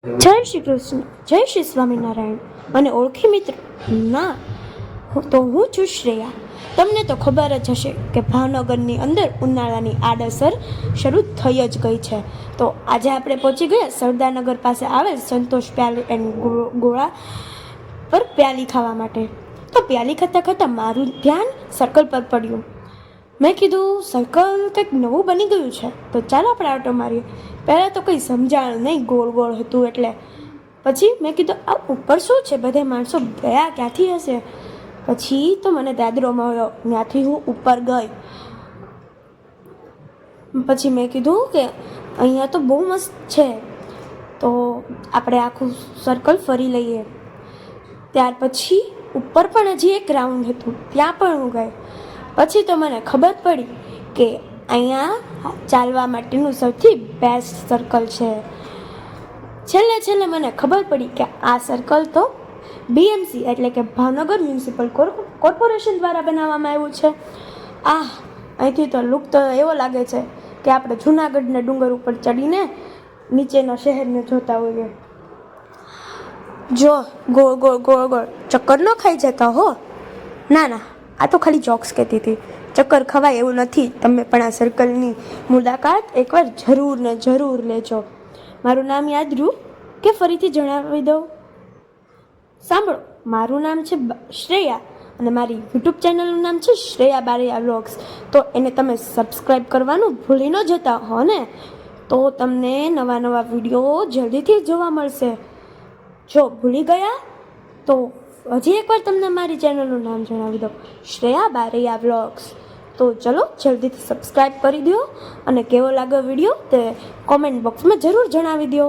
જય શ્રી કૃષ્ણ, જય શ્રી સ્વામિનારાયણ. મને ઓળખી મિત્ર? ના, તો હું છું શ્રેયા. તમને તો ખબર જ હશે કે ભાવનગરની અંદર ઉનાળાની આડઅસર શરૂ થઈ જ ગઈ છે. તો આજે આપણે પહોંચી ગયા સરદારનગર પાસે આવેલ સંતોષ પ્યાલી એન્ડ ગોળા પર પ્યાલી ખાવા માટે. તો પ્યાલી ખાતા ખાતા મારું ધ્યાન સર્કલ પર પડ્યું. મેં કીધું સર્કલ કંઈક નવું બની ગયું છે, તો ચાલો આપણે આટો મારીએ. પહેલાં તો કંઈ સમજાણ નહીં, ગોળ ગોળ હતું એટલે. પછી મેં કીધું આ ઉપર શું છે, બધે માણસો ગયા ક્યાંથી હશે? પછી તો મને દાદરો મળ્યો, ત્યાંથી હું ઉપર ગઈ. પછી મેં કીધું કે અહીંયા તો બહુ મસ્ત છે, તો આપણે આખું સર્કલ ફરી લઈએ. ત્યાર પછી ઉપર પણ હજી એક રાઉન્ડ હતું, ત્યાં પણ હું ગઈ. પછી તો મને ખબર પડી કે અહીંયા ચાલવા માટેનું સૌથી બેસ્ટ સર્કલ છે. છેલ્લે મને ખબર પડી કે આ સર્કલ તો BMC એટલે કે ભાવનગર મ્યુનિસિપલ કોર્પોરેશન દ્વારા બનાવવામાં આવ્યું છે. અહીંથી તો લુક તો એવો લાગે છે કે આપણે જૂનાગઢના ડુંગર ઉપર ચડીને નીચેના શહેરને જોતા હોઈએ. જો ગોળ ગોળ ગોળ ગોળ ચક્કર ન ખાઈ જતા હો. ના, આ તો ખાલી જોક્સ કહેતી હતી. ચક્કર ખવાય એવું નથી. તમે પણ આ સર્કલની મુલાકાત એકવાર જરૂર લેજો. મારું નામ યાદ રહ્યું કે ફરીથી જણાવી દઉં? સાંભળો, મારું નામ છે શ્રેયા અને મારી યુટ્યુબ ચેનલનું નામ છે શ્રેયા બારૈયા વ્લોગ્સ. તો એને તમે સબસ્ક્રાઈબ કરવાનું ભૂલી ન જતા હો ને, તો તમને નવા વિડીયો જલ્દીથી જોવા મળશે. જો ભૂલી ગયા તો હજી એકવાર તમને મારી ચેનલનું નામ જણાવી દો, શ્રેયા બારૈયા વ્લોગ્સ. તો ચલો જલ્દીથી સબસ્ક્રાઈબ કરી દો અને કેવો લાગ્યો વિડીયો તે કોમેન્ટ બોક્સમાં જરૂર જણાવી દો.